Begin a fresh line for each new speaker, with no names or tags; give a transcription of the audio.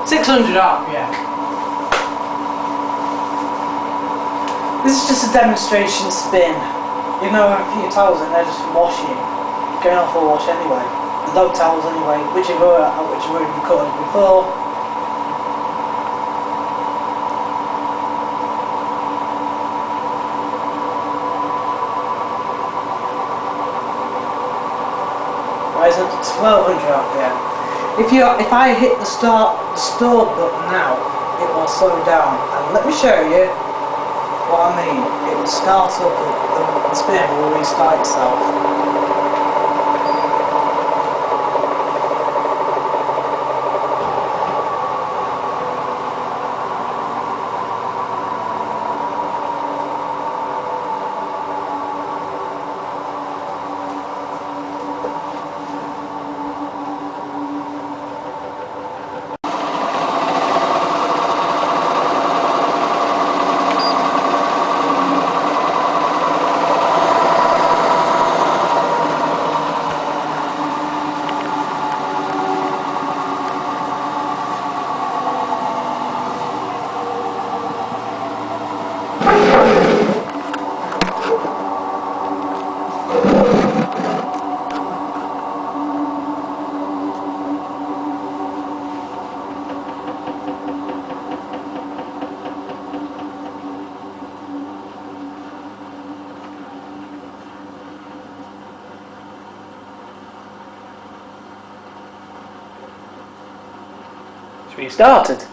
600 RPM. This is just a demonstration spin. You know, a few towels in there just for washing. Going off for a wash anyway. The dog towels anyway, which I've already recorded before. Rise up to 1200 RPM. If I hit the stop button now, it will slow down. And let me show you what I mean. It will start up, the spin will restart itself. Restarted.